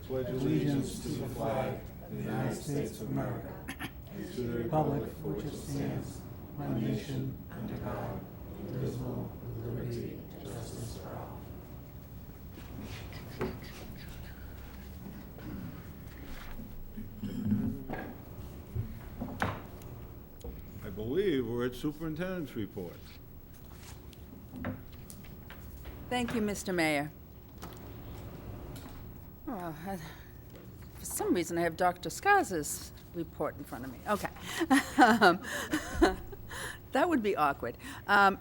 pledge allegiance to the flag of the United States of America and to the republic for which it stands, one nation, under God, indivisible, with liberty and justice for all. I believe we're at superintendent's report. Thank you, Mr. Mayor. Oh, for some reason, I have Dr. Skaza's report in front of me. Okay. That would be awkward.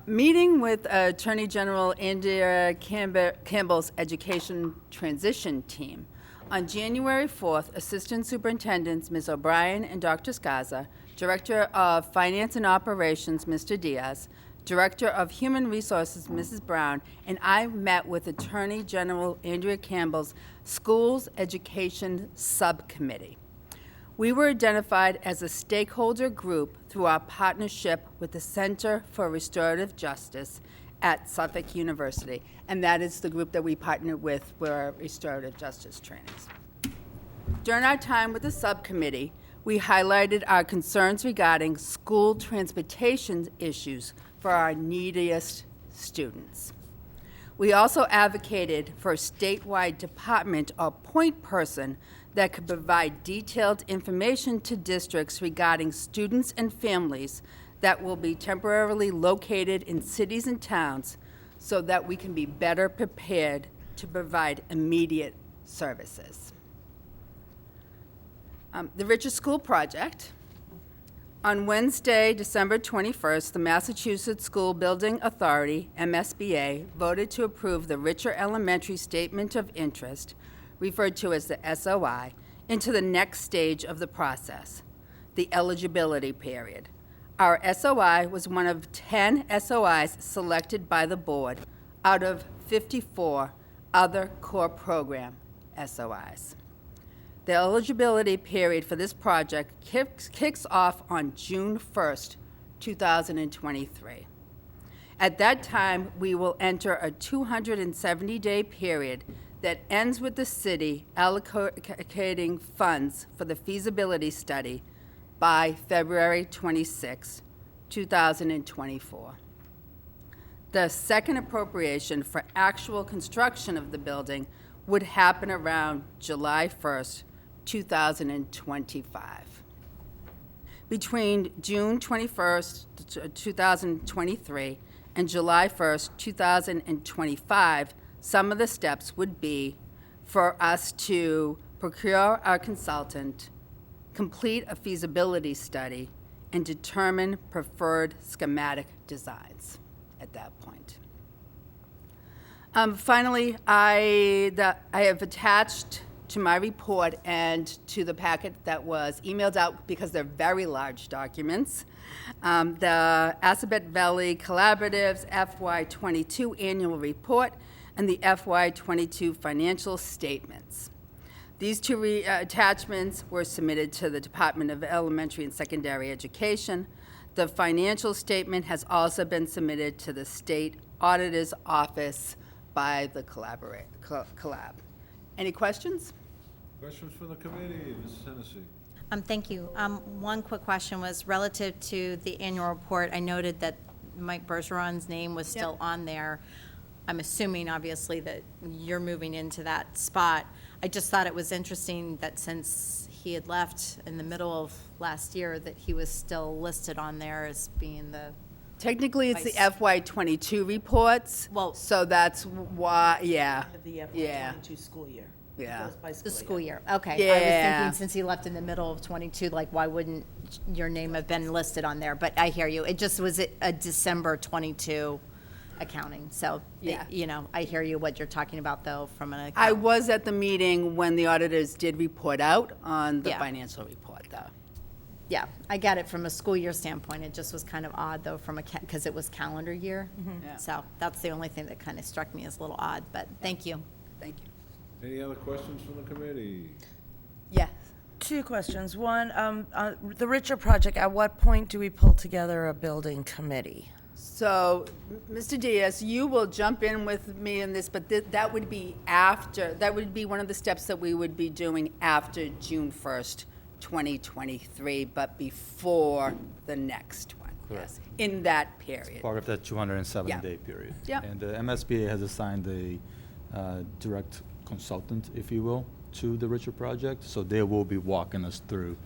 Meeting with Attorney General Andrea Campbell's Education Transition Team. On January 4th, Assistant Superintendents Ms. O'Brien and Dr. Skaza, Director of Finance and Operations Mr. Diaz, Director of Human Resources Mrs. Brown, and I met with Attorney General Andrea Campbell's Schools Education Subcommittee. We were identified as a stakeholder group through our partnership with the Center for Restorative Justice at Suffolk University, and that is the group that we partnered with for our restorative justice trainings. During our time with the subcommittee, we highlighted our concerns regarding school transportation issues for our neediest students. We also advocated for a statewide department or point person that could provide detailed information to districts regarding students and families that will be temporarily located in cities and towns so that we can be better prepared to provide immediate services. The Richer School Project. On Wednesday, December 21st, the Massachusetts School Building Authority, MSBA, voted to approve the Richer Elementary Statement of Interest, referred to as the SOI, into the next stage of the process, the eligibility period. Our SOI was one of 10 SOIs selected by the board out of 54 other core program SOIs. The eligibility period for this project kicks off on June 1st, 2023. At that time, we will enter a 270-day period that ends with the city allocating funds for the feasibility study by February 26, 2024. The second appropriation for actual construction of the building would happen around July 1st, 2025. Between June 21st, 2023 and July 1st, 2025, some of the steps would be for us to procure our consultant, complete a feasibility study, and determine preferred schematic designs at that point. Finally, I have attached to my report and to the packet that was emailed out, because they're very large documents, the Assabet Valley Collaborative's FY22 annual report and the FY22 financial statements. These two attachments were submitted to the Department of Elementary and Secondary Education. The financial statement has also been submitted to the State Auditor's Office by the collab. Any questions? Questions from the committee, Mrs. Hennessy? Thank you. One quick question was relative to the annual report. I noted that Mike Bergeron's name was still on there. I'm assuming, obviously, that you're moving into that spot. I just thought it was interesting that since he had left in the middle of last year, that he was still listed on there as being the... Technically, it's the FY22 reports. Well- so that's why, yeah. Of the Yeah. FY22 school year. Yeah. It goes by The school year, okay. I was Yeah. thinking since he left in the middle of 22, like, why wouldn't your name have been listed on there? But I hear you. It just was a December 22 accounting. So, Yeah. you know, I hear you what you're talking about, though, from an I account. was at the meeting when the auditors did report out on the Yeah. financial report, though. Yeah, I got it from a school year standpoint. It just was kind of odd, though, from because it was calendar year. Yeah. So that's the only thing that kind of struck me as a little odd, but thank you. Thank you. Any other questions from the committee? Yes. Two questions. One, the Richer project, at what point do we pull together a building committee? So, Mr. Diaz, you will jump in with me in this, but that would be after, that would be one of the steps that we would be doing after June 1st, 2023, but before the next one. Correct. Yes, in that period. Part of that 207-day Yeah. period. Yeah. And the MSBA has assigned a direct consultant, if you will, to the Richard project. So they will be walking us through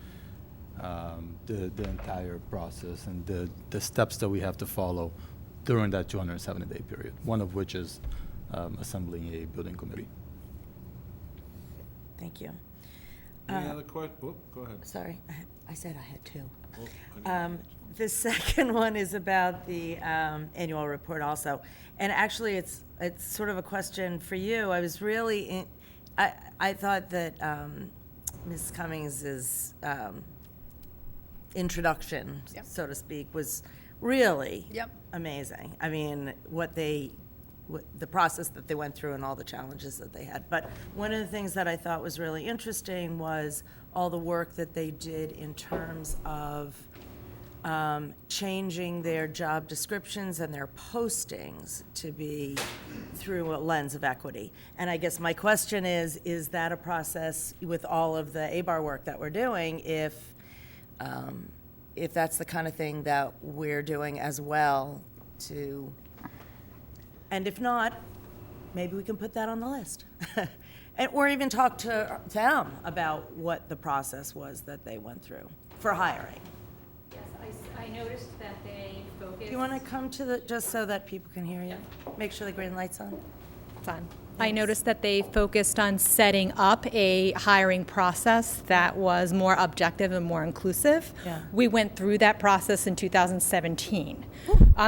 the entire process and the steps that we have to follow during that 270-day period, one of which is assembling a building committee. Thank you. Any other questions? Oh, go ahead. Sorry, I said I had two. Oh, I didn't- The second one is about the annual report also. And actually, it's sort of a question for you. I was really, I thought that Ms. Cummings's introduction, Yep. so to speak, was really Yep. amazing. I mean, the process that they went through and all the challenges that they had. But one of the things that I thought was really interesting was all the work that they did in terms of changing their job descriptions and their postings to be through a lens of equity. And I guess my question is that a process with all of the ABAR work that we're doing, if that's the kind of thing that we're doing as well to, and if not, maybe we can put that on the list. Or even talk to them about what the process was that they went through for hiring. Yes, I noticed that they focused. Do you want to come to the, just so that people can hear you? Make sure the green light's on. It's on. I noticed that they focused on setting up a hiring process that was more objective and more inclusive. Yeah. We went through that process in 2017.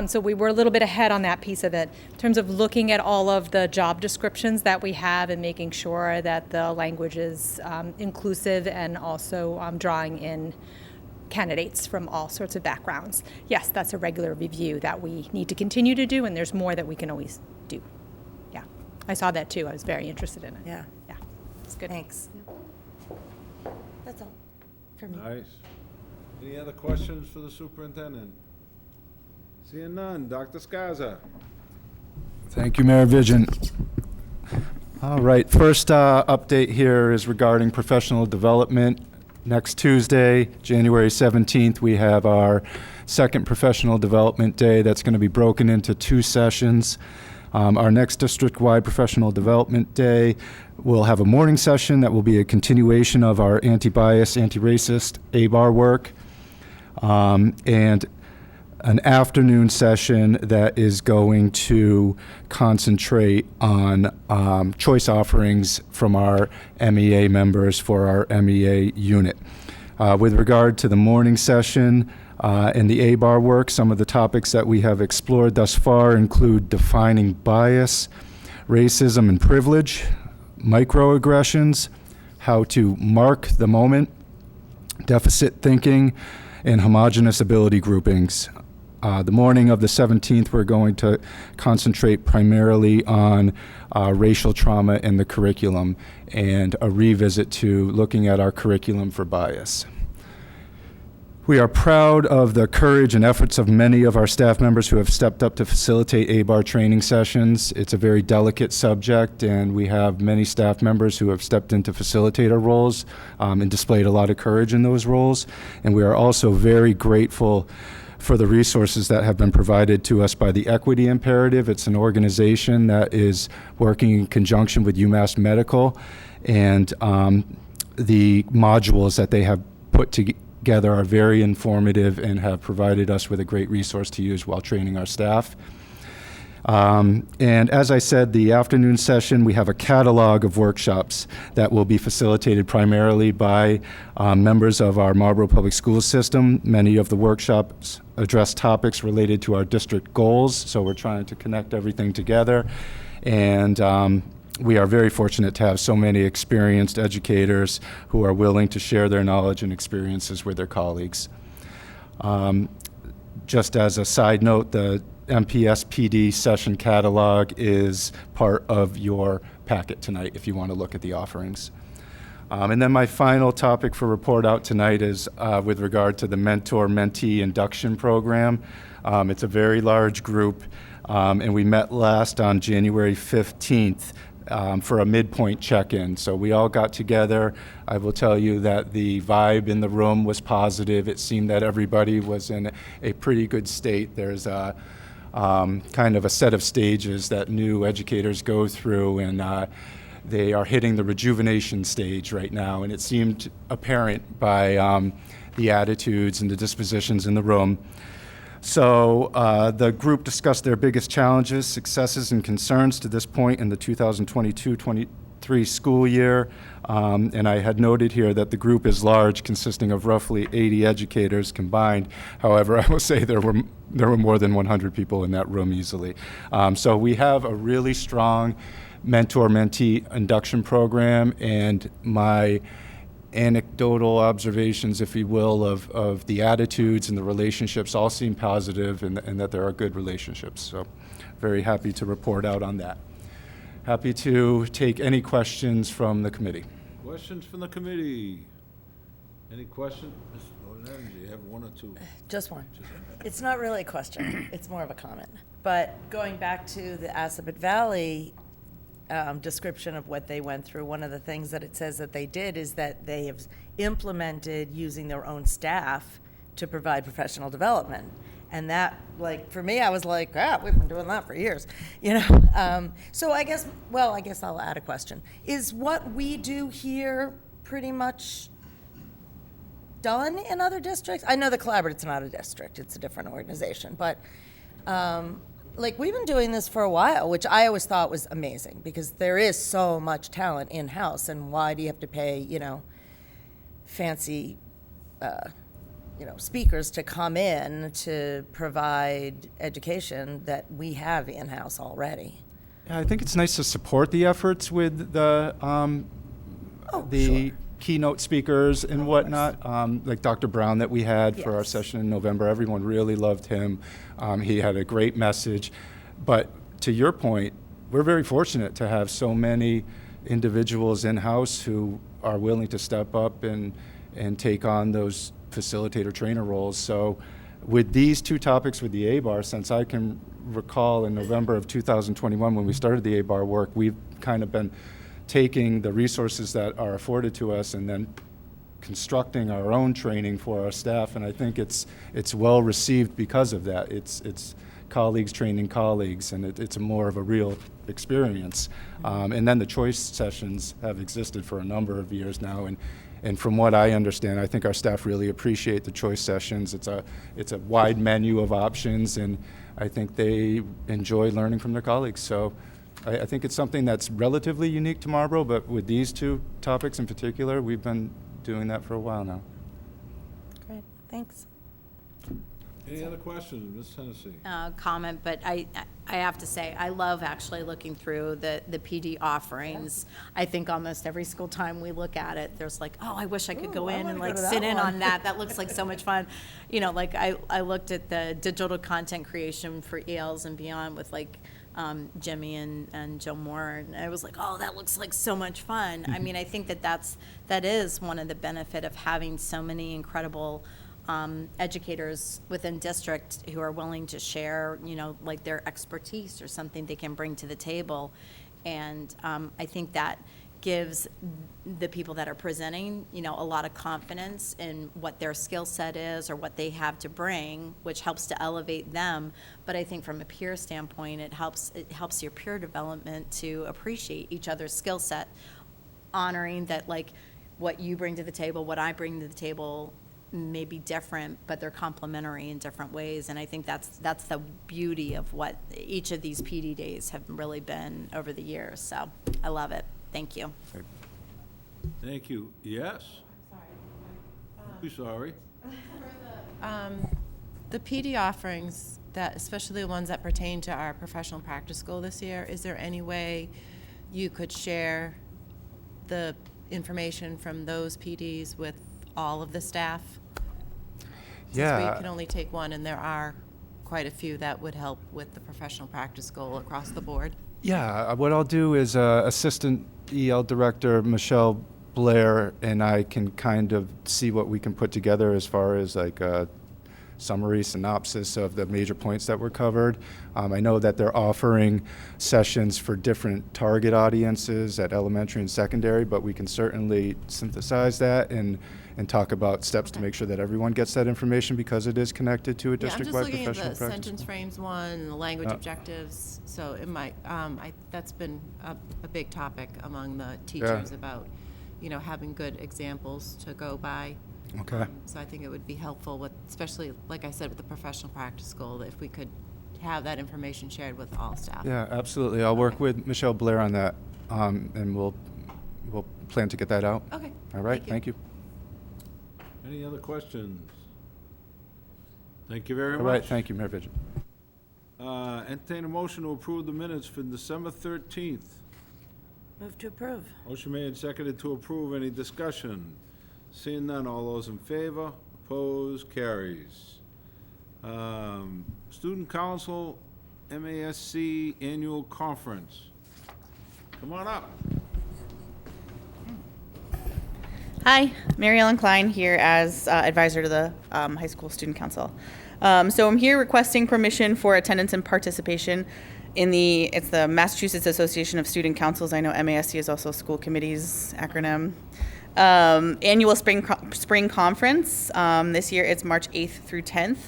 So we were a little bit ahead on that piece of it in terms of looking at all of the job descriptions that we have and making sure that the language is inclusive and also drawing in candidates from all sorts of backgrounds. Yes, that's a regular review that we need to continue to do, and there's more that we can always do. Yeah, I saw that too. I was very interested in it. Yeah. Yeah, it's good. Thanks. That's all for me. Nice. Any other questions for the superintendent? Seeing none, Dr. Scaza. Thank you, Mayor Vision. All right, first update here is regarding professional development. Next Tuesday, January 17th, we have our second professional development day that's going to be broken into 2 sessions. Our next district-wide professional development day will have a morning session that will be a continuation of our anti-bias, anti-racist ABAR work, and an afternoon session that is going to concentrate on choice offerings from our MEA members for our MEA unit. With regard to the morning session and the ABAR work, some of the topics that we have explored thus far include defining bias, racism and privilege, microaggressions, how to mark the moment, deficit thinking, and homogeneous ability groupings. The morning of the 17th, we're going to concentrate primarily on racial trauma in the curriculum and a revisit to looking at our curriculum for bias. We are proud of the courage and efforts of many of our staff members who have stepped up to facilitate ABAR training sessions. It's a very delicate subject, and we have many staff members who have stepped into facilitator roles and displayed a lot of courage in those roles. And we are also very grateful for the resources that have been provided to us by the Equity Imperative. It's an organization that is working in conjunction with UMass Medical, and the modules that they have put together are very informative and have provided us with a great resource to use while training our staff. And as I said, the afternoon session, we have a catalog of workshops that will be facilitated primarily by members of our Marlborough Public Schools system. Many of the workshops address topics related to our district goals, so we're trying to connect everything together. And we are very fortunate to have so many experienced educators who are willing to share their knowledge and experiences with their colleagues. Just as a side note, the MPSPD session catalog is part of your packet tonight if you want to look at the offerings. And then my final topic for report out tonight is with regard to the mentor-mentee induction program. It's a very large group, and we met last on January 15th for a midpoint check-in. So we all got together. I will tell you that the vibe in the room was positive. It seemed that everybody was in a pretty good state. There's a kind of a set of stages that new educators go through, and they are hitting the rejuvenation stage right now, and it seemed apparent by the attitudes and the dispositions in the room. So the group discussed their biggest challenges, successes, and concerns to this point in the 2022-23 school year. And I had noted here that the group is large, consisting of roughly 80 educators combined. However, I will say there were more than 100 people in that room easily. So we have a really strong mentor-mentee induction program, and my anecdotal observations, if you will, of the attitudes and the relationships all seem positive, and that there are good relationships. So very happy to report out on that. Happy to take any questions from the committee. Questions from the committee? Any questions? Ms. Norton, do you have one or two? Just one. It's not really a question, it's more of a comment. But going back to the Assabet Valley description of what they went through, one of the things that it says that they did is that they have implemented using their own staff to provide professional development. And that, like, for me, I was like, we've been doing that for years, you know? So I guess I'll add a question. Is what we do here pretty much done in other districts? I know the Collaborative's not a district, it's a different organization, but like, we've been doing this for a while, which I always thought was amazing, because there is so much talent in-house, and why do you have to pay, you know, fancy, speakers to come in to provide education that we have in-house already? Yeah, I think it's nice to support the efforts with the Sure. keynote speakers and whatnot, like Dr. Brown that we had for our Yes. session in November. Everyone really loved him. He had a great message. But to your point, we're very fortunate to have so many individuals in-house who are willing to step up and take on those facilitator trainer roles. So with these two topics with the ABAR, since I can recall in November of 2021 when we started the ABAR work, we've kind of been taking the resources that are afforded to us and then constructing our own training for our staff, and I think it's well received because of that. It's colleagues training colleagues, and it's more of a real experience. And then the choice sessions have existed for a number of years now, and from what I understand, I think our staff really appreciate the choice sessions. It's a wide menu of options, and I think they enjoy learning from their colleagues. So I think it's something that's relatively unique to Marlborough, but with these two topics in particular, we've been doing that for a while now. Great, thanks. Any other questions, Ms. Hennessy? Comment, but I have to say, I love actually looking through the PD offerings. I think almost every school time we look at it, there's like, oh, I wish I could go in and like sit in on that. That looks like so much fun. You know, like I looked at the digital content creation for ELs and beyond with like Jimmy and Joe Moore, and I was like, oh, that looks like so much fun. I mean, I think that is one of the benefit of having so many incredible educators within district who are willing to share, you know, like their expertise or something they can bring to the table. And I think that gives the people that are presenting, you know, a lot of confidence in what their skill set is or what they have to bring, which helps to elevate them. But I think from a peer standpoint, it helps your peer development to appreciate each other's skill set, honoring that, like, what you bring to the table, what I bring to the table may be different, but they're complementary in different ways. And I think that's the beauty of what each of these PD days have really been over the years. So I love it. Thank you. Thank you. Yes? Be sorry. The PD offerings, that especially the ones that pertain to our professional practice school this year, is there any way you could share the information from those PDs with all of the staff? Yeah. Since we can only take one, and there are quite a few that would help with the professional practice goal across the board. Yeah, what I'll do is Assistant EL Director Michelle Blair and I can kind of see what we can put together as far as like a summary synopsis of the major points that were covered. I know that they're offering sessions for different target audiences at elementary and secondary, but we can certainly synthesize that and talk about steps to make sure that everyone gets that information because it is connected to a Yeah, I'm district-wide just looking professional at the practice. sentence frames one and the language Oh. objectives, so it might, that's been a big topic among the teachers about, having good examples to go by. Okay. So I think it would be helpful with, especially, like I said, with the professional practice school, if we could have that information shared with all staff. Yeah, absolutely. I'll work with Michelle Blair on that, and we'll plan to get that out. Okay. All right, thank you. Any other questions? Thank you very All much. right, thank you, Mayor Vigil. Entertain a motion to approve the minutes for December 13th. Move to approve. Motion made and seconded to approve. Any discussion? Seeing none, all those in favor? Opposed? Carries. Student Council MASC Annual Conference. Come on up. Hi, Mary Ellen Klein here as advisor to the High School Student Council. So I'm here requesting permission for attendance and participation in it's the Massachusetts Association of Student Councils. I know MASC is also school committees acronym. Annual spring conference. This year it's March 8th through 10th.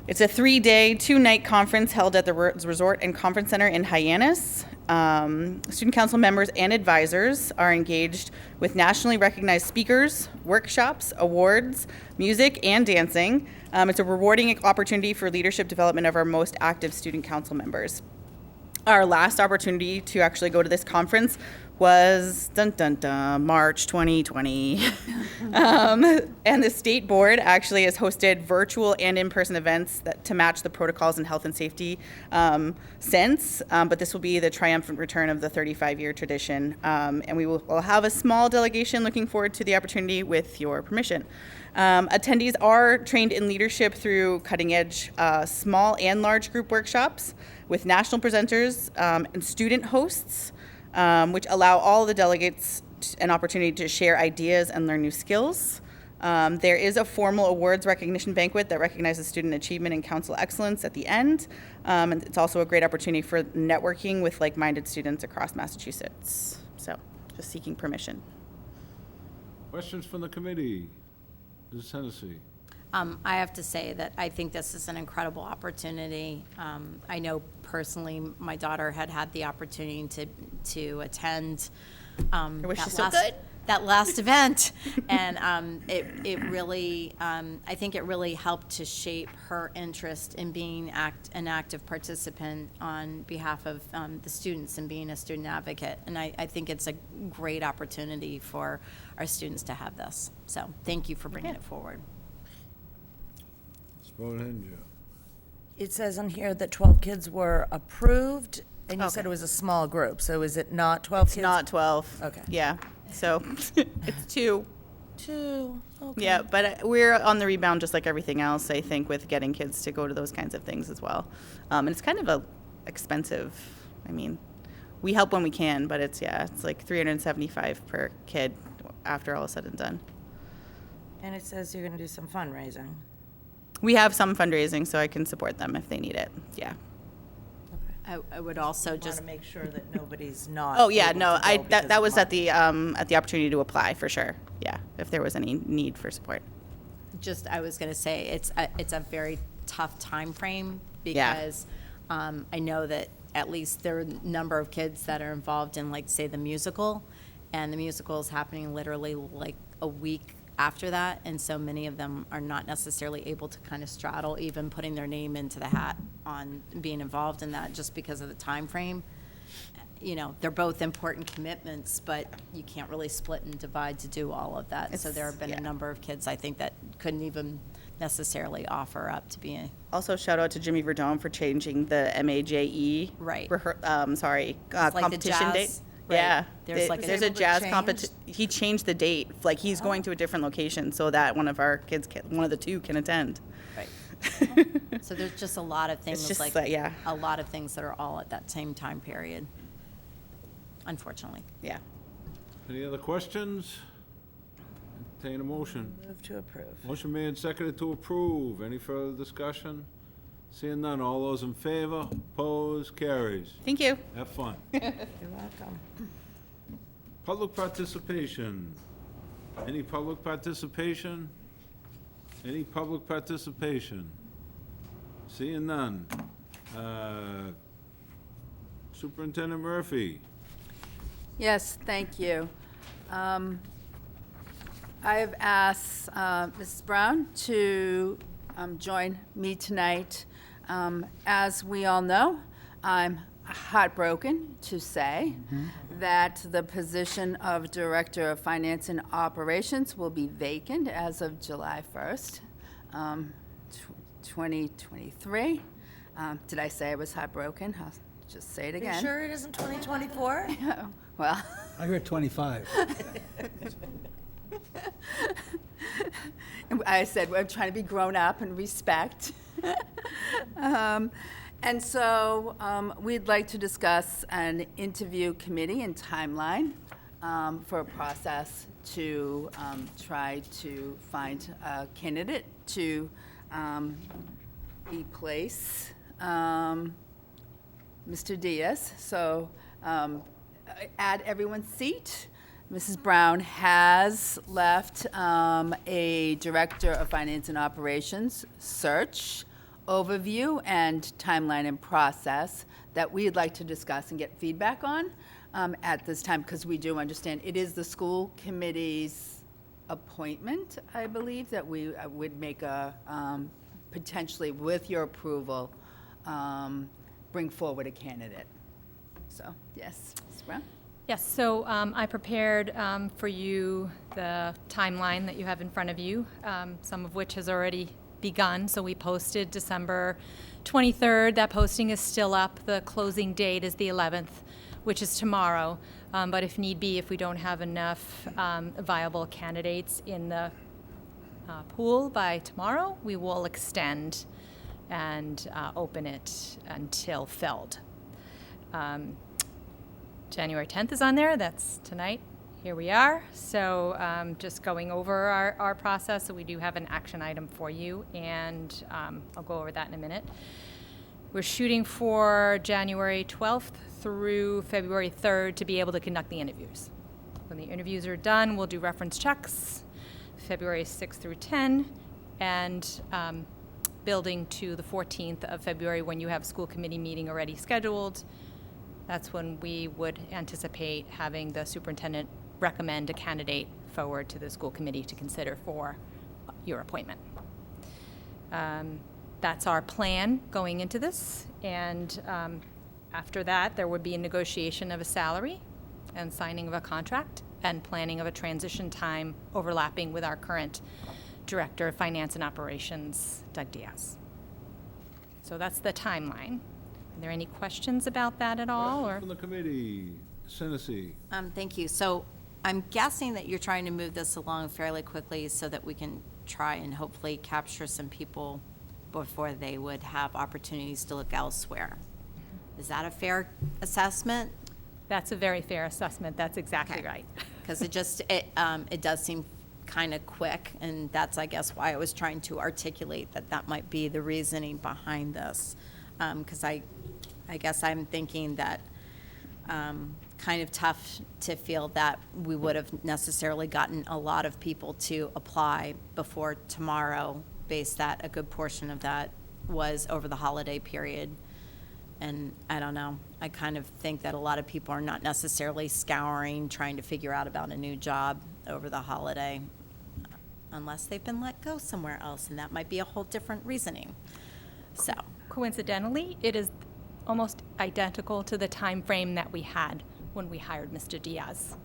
It's a 3-day, 2-night conference held at the Resort and Conference Center in Hyannis. Student council members and advisors are engaged with nationally recognized speakers, workshops, awards, music, and dancing. It's a rewarding opportunity for leadership development of our most active student council members. Our last opportunity to actually go to this conference was March 2020. And the state board actually has hosted virtual and in-person events to match the protocols in health and safety since, but this will be the triumphant return of the 35-year tradition. And we'll have a small delegation looking forward to the opportunity with your permission. Attendees are trained in leadership through cutting-edge small and large group workshops with national presenters and student hosts, which allow all the delegates an opportunity to share ideas and learn new skills. There is a formal awards recognition banquet that recognizes student achievement and council excellence at the end. And it's also a great opportunity for networking with like-minded students across Massachusetts. So, just seeking permission. Questions from the committee? Mrs. Hennessy. I have to say that I think this is an incredible opportunity. I know personally, my daughter had the opportunity to attend I wish you so good. that last event, and it really, I think it really helped to shape her interest in being an active participant on behalf of the students and being a student advocate. And I think it's a great opportunity for our students to have this. So thank you for bringing it forward. Bodenja. It says on here that 12 kids were approved, and you said it was a small group, so is it not 12 kids? It's not 12. Okay. Yeah, so it's 2. 2, okay. Yeah, but we're on the rebound just like everything else, I think, with getting kids to go to those kinds of things as well. And it's kind of expensive. I mean, we help when we can, but it's like $375 per kid after all is said and done. And it says you're going to do some fundraising. We have some fundraising, so I can support them if they need it. Yeah. I would also Want just to make sure that nobody's not. Oh yeah, able no, to go because that of was money. at the opportunity to apply for sure. Yeah, if there was any need for support. I was going to say, it's a very tough time frame Yeah. because I know that at least there are a number of kids that are involved in, like, say, the musical, and the musical is happening literally like a week after that, and so many of them are not necessarily able to kind of straddle even putting their name into the hat on being involved in that just because of the time frame. You know, they're both important commitments, but you can't really split and divide to do all of that. So there have been a number of kids, I think, that couldn't even necessarily offer up to be Also, shout out to Jimmy Verdon for changing the MAJE Right. competition jazz, date. right. Yeah, There's like a- there's a Able to jazz change? competition. He changed the date. Like he's going to a different location so that one of our kids, one of the two, can attend. Right. So there's just a lot of things, just like, that, yeah. a lot of things that are all at that same time period, unfortunately. Yeah. Any other questions? Entertain a motion. Move to approve. Motion made and seconded to approve. Any further discussion? Seeing none, all those in favor, opposed, carries. Thank you. Have fun. You're welcome. Public participation. Any public participation? Any public participation? Seeing none. Superintendent Murphy. Yes, thank you. I have asked Mrs. Brown to join me tonight. As we all know, I'm heartbroken to say that the position of Director of Finance and Operations will be vacant as of July 1st, 2023. Did I say I was heartbroken? I'll just say it Are you again. sure it isn't 2024? Well, I heard 25. I said, we're trying to be grown up and respect. And so we'd like to discuss an interview committee and timeline for a process to try to find a candidate to replace Mr. Diaz. So at everyone's seat, Mrs. Brown has left a Director of Finance and Operations search, overview, and timeline and process that we'd like to discuss and get feedback on at this time, because we do understand it is the school committee's appointment, I believe, that we would make a, potentially with your approval, bring forward a candidate. So, yes, Mrs. Brown? Yes, so I prepared for you the timeline that you have in front of you, some of which has already begun. So we posted December 23rd. That posting is still up. The closing date is the 11th, which is tomorrow. But if need be, if we don't have enough viable candidates in the pool by tomorrow, we will extend and open it until filled. January 10th is on there. That's tonight. Here we are. So just going over our process. So we do have an action item for you, and I'll go over that in a minute. We're shooting for January 12th through February 3rd to be able to conduct the interviews. When the interviews are done, we'll do reference checks, February 6th through 10, and building to the 14th of February when you have a school committee meeting already scheduled. That's when we would anticipate having the superintendent recommend a candidate forward to the school committee to consider for your appointment. That's our plan going into this, and after that, there would be a negotiation of a salary and signing of a contract and planning of a transition time overlapping with our current Director of Finance and Operations, Doug Diaz. So that's the timeline. Are there any questions about that at all, or? From the committee, Hennessy. Thank you. So I'm guessing that you're trying to move this along fairly quickly so that we can try and hopefully capture some people before they would have opportunities to look elsewhere. Is that a fair assessment? That's a very fair assessment. That's exactly Okay. right. Because it does seem kind of quick, and that's, I guess, why I was trying to articulate that might be the reasoning behind this. Because I guess I'm thinking that kind of tough to feel that we would have necessarily gotten a lot of people to apply before tomorrow, based that a good portion of that was over the holiday period. And I don't know, I kind of think that a lot of people are not necessarily scouring, trying to figure out about a new job over the holiday, unless they've been let go somewhere else, and that might be a whole different reasoning. So. Coincidentally, it is almost identical to the time frame that we had when we hired Mr. Diaz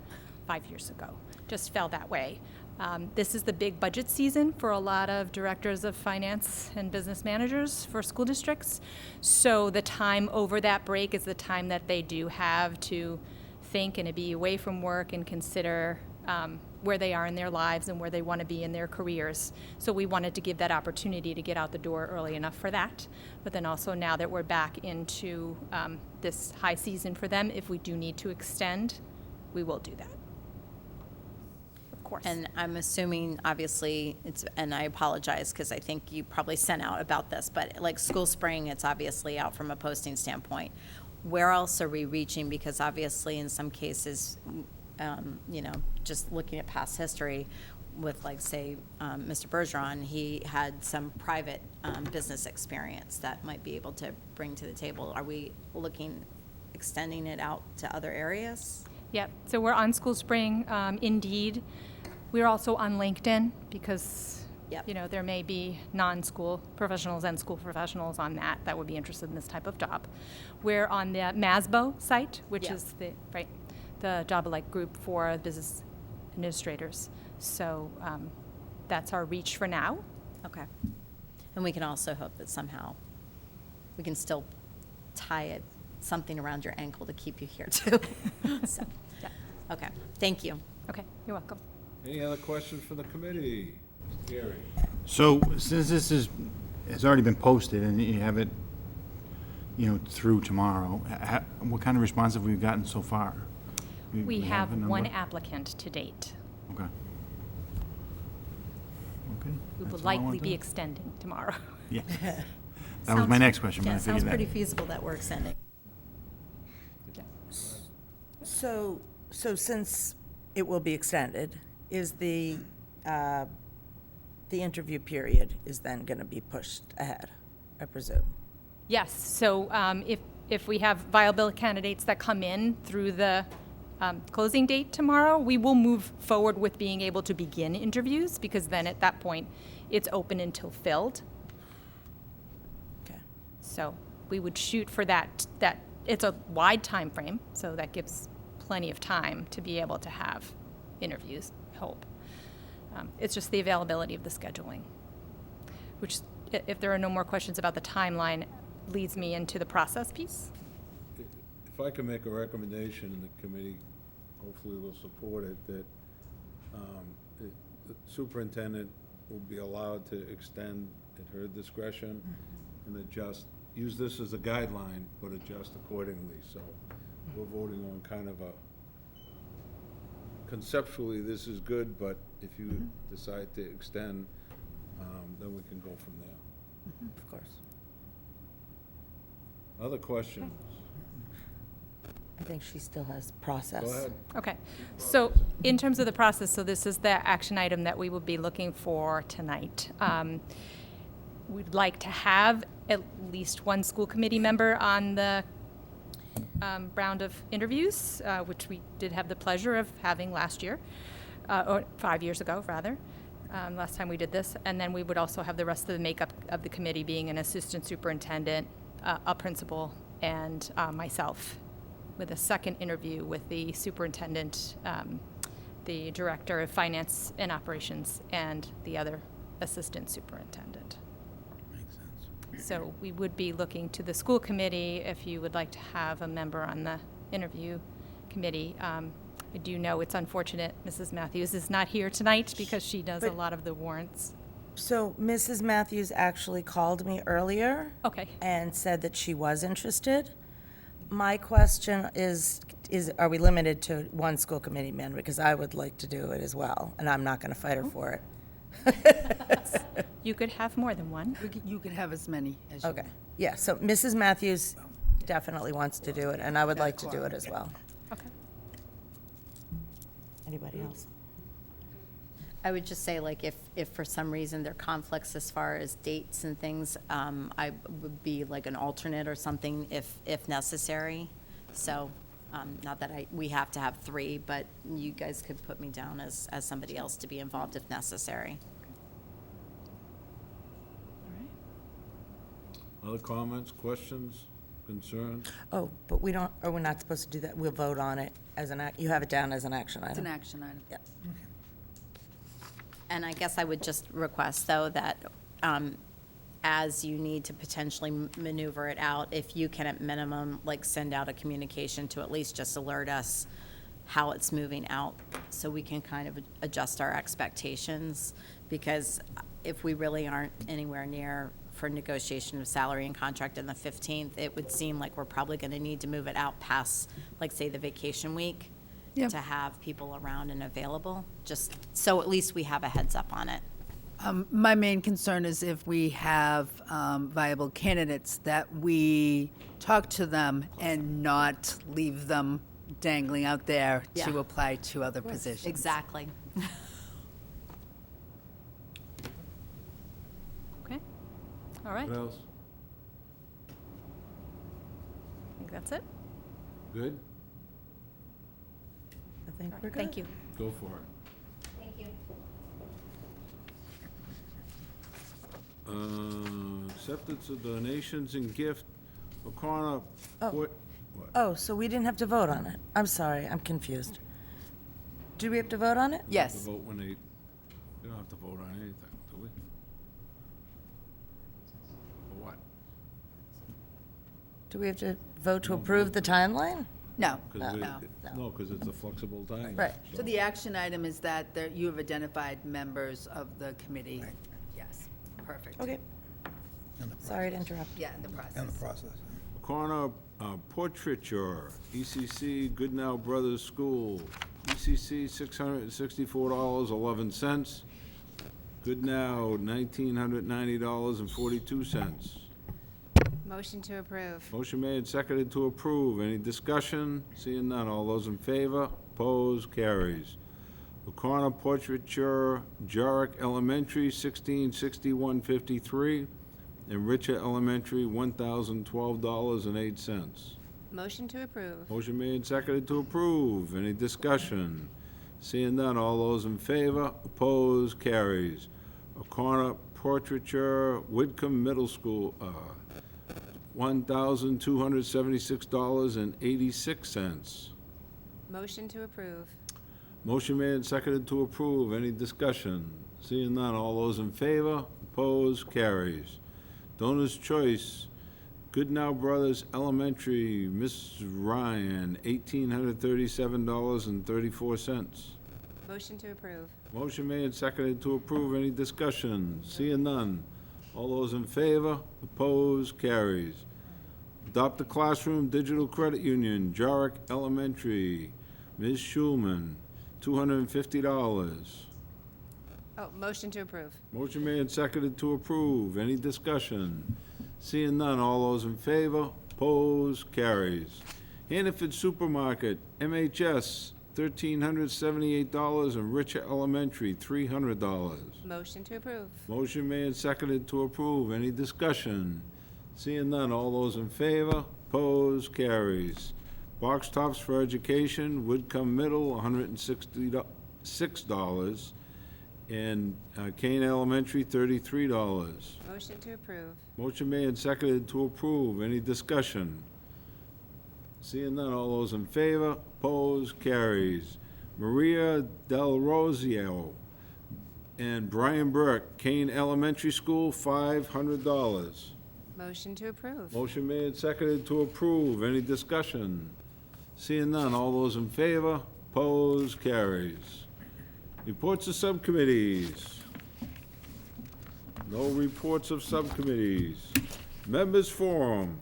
5 years ago. Just fell that way. This is the big budget season for a lot of directors of finance and business managers for school districts. So the time over that break is the time that they do have to think and to be away from work and consider where they are in their lives and where they want to be in their careers. So we wanted to give that opportunity to get out the door early enough for that. But then also now that we're back into this high season for them, if we do need to extend, we will do that. course. And I'm assuming, obviously, and I apologize, because I think you probably sent out about this, but like School Spring, it's obviously out from a posting standpoint. Where else are we reaching? Because obviously, in some cases, just looking at past history with, like, say, Mr. Bergeron, he had some private business experience that might be able to bring to the table. Are we extending it out to other areas? Yep, so we're on School Spring, Indeed. We're also on LinkedIn because, Yep. there may be non-school professionals and school professionals on that would be interested in this type of job. We're on the MASBO site, which Yeah. is the job-alike group for business administrators. So that's our reach for now. Okay. And we can also hope that somehow we can still tie something around your ankle to keep you here too. So, Yeah. okay, thank you. Okay, you're welcome. Any other questions from the committee? Gary? So since this has already been posted and you have it, through tomorrow, what kind of response have we gotten so far? We a have one number? applicant to date. Okay. Okay. We will that's all I likely wanted to be know. extending tomorrow. Yeah. That was my next question, but Yeah, I sounds figured pretty that. feasible that we're extending. So since it will be extended, is the interview period is then going to be pushed ahead, I presume? Yes, so if we have viable candidates that come in through the closing date tomorrow, we will move forward with being able to begin interviews, because then at that point, it's open until filled. Okay. So we would shoot for that, it's a wide time frame, so that gives plenty of time to be able to have interviews, I hope. It's just the availability of the scheduling, which, if there are no more questions about the timeline, leads me into the process piece. If I can make a recommendation, and the committee hopefully will support it, that the superintendent will be allowed to extend at her discretion and adjust, use this as a guideline, but adjust accordingly. So we're voting on kind of conceptually, this is good, but if you decide to extend, then we can go from there. Of course. Other questions? I think she still has process. Go ahead. Okay, so in terms of the process, so this is the action item that we will be looking for tonight. We'd like to have at least one school committee member on the round of interviews, which we did have the pleasure of having last year, or 5 years ago, rather, last time we did this. And then we would also have the rest of the makeup of the committee being an assistant superintendent, a principal, and myself, with a second interview with the superintendent, the director of finance and operations, and the other assistant superintendent. Makes sense. So we would be looking to the school committee if you would like to have a member on the interview committee. I do know it's unfortunate Mrs. Matthews is not here tonight because she does a But- lot of the warrants. So Mrs. Matthews actually called me earlier. Okay. And said that she was interested. My question is, are we limited to one school committee member? Because I would like to do it as well, and I'm not going to fight her for it. You could have more than one. You could have as many as you Okay, want. yeah, so Mrs. Matthews definitely wants to do it, and I would like to do it as well. Okay. Anybody else? I would just say, like, if for some reason there are conflicts as far as dates and things, I would be like an alternate or something if necessary. So, not that we have to have 3, but you guys could put me down as somebody else to be involved if necessary. Other comments, questions, concerns? Oh, but we don't, we're not supposed to do that, we'll vote on it as you have it down as an action item. It's an action item. Yeah. And I guess I would just request, though, that as you need to potentially maneuver it out, if you can at minimum, like, send out a communication to at least just alert us how it's moving out, so we can kind of adjust our expectations, because if we really aren't anywhere near for negotiation of salary and contract on the 15th, it would seem like we're probably going to need to move it out past, like, say, the vacation week. Yep. to have people around and available, just so at least we have a heads up on it. My main concern is if we have viable candidates, that we talk to them and not leave them dangling out there to Yeah. apply to other positions. Exactly. Okay, all right, What I else? think that's it. Good? I think we're good. Thank you. Go for it. Thank you. Acceptance of donations and gift, O'Connor, Oh. what? Oh, so we didn't have to vote on it? I'm sorry, I'm confused. Do we have to vote on it? To Yes. vote when they, you don't have to vote on anything, do we? For what? Do we have to vote to approve the timeline? No, 'Cause we- no. No, because it's a flexible time. Right. So the action item is that you have identified members of the committee. Yes, perfect. Okay, sorry to interrupt. Yeah, in the process. In the process. O'Connor, portraiture, ECC Goodnow Brothers School, ECC $664.11. Goodnow, $1,990.42. Motion to approve. Motion made, seconded to approve. Any discussion? Seeing none. All those in favor? Opposed? Carries. O'Connor Portraiture, Jarrick Elementary, 1661.53, and Richer Elementary, $1,012.08. Motion to approve. Motion made, seconded to approve. Any discussion? Seeing none. All those in favor? Opposed? Carries. O'Connor Portraiture, Whitcomb Middle School, $1,276.86. Motion to approve. Motion made and seconded to approve. Any discussion? Seeing none. All those in favor? Opposed? Carries. Donor's Choice, Goodnow Brothers Elementary, Miss Ryan, $1,837.34. Motion to approve. Motion made and seconded to approve. Any discussion? Seeing none. All those in favor? Opposed? Carries. Adopt a Classroom Digital Credit Union, Jarrick Elementary, Ms. Schulman, $250. Oh, motion to approve. Motion made and seconded to approve. Any discussion? Seeing none. All those in favor? Opposed? Carries. Hannaford Supermarket, MHS, $1,378, and Richer Elementary, $300. Motion to approve. Motion made and seconded to approve. Any discussion? Seeing none. All those in favor? Opposed? Carries. Box Tops for Education, Whitcomb Middle, $166, and Kane Elementary, $33. Motion to approve. Motion made and seconded to approve. Any discussion? Seeing none. All those in favor? Opposed? Carries. Maria Del Rosio and Brian Burke, Kane Elementary School, $500. Motion to approve. Motion made and seconded to approve. Any discussion? Seeing none. All those in favor? Opposed? Carries. Reports of subcommittees. No reports of subcommittees. Members forum.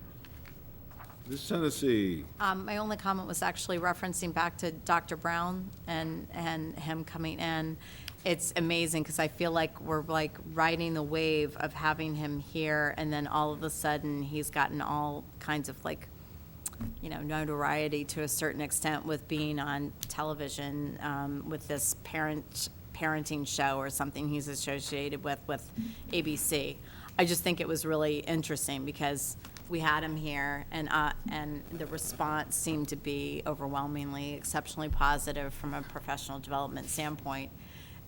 Ms. Hennessy. My only comment was actually referencing back to Dr. Brown and him coming in. It's amazing because I feel like we're like riding the wave of having him here, and then all of a sudden he's gotten all kinds of like, you know, notoriety to a certain extent with being on television with this parenting show or something he's associated with ABC. I just think it was really interesting because we had him here, and the response seemed to be overwhelmingly exceptionally positive from a professional development standpoint.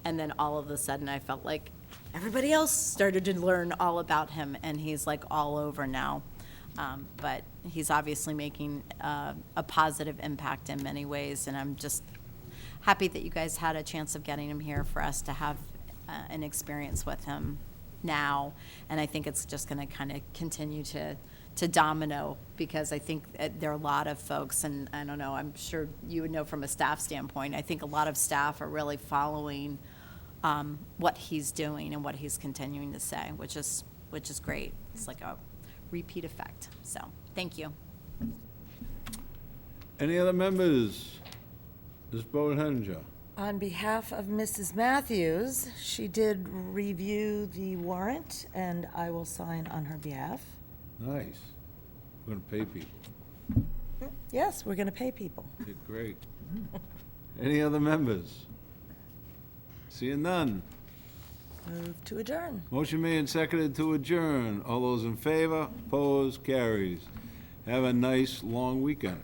And then all of a sudden, I felt like everybody else started to learn all about him, and he's like all over now. But he's obviously making a positive impact in many ways, and I'm just happy that you guys had a chance of getting him here for us to have an experience with him now. And I think it's just going to kind of continue to domino, because I think there are a lot of folks, and I don't know, I'm sure you would know from a staff standpoint, I think a lot of staff are really following what he's doing and what he's continuing to say, which is great. It's like a repeat effect. So, thank you. Any other members? Ms. Bodenhinger. On behalf of Mrs. Matthews, she did review the warrant, and I will sign on her behalf. Nice. We're gonna pay people. Yes, we're going to pay people. Okay, great. Any other members? Seeing none. Move to adjourn. Motion made and seconded to adjourn. All those in favor, opposed, carries. Have a nice, long weekend.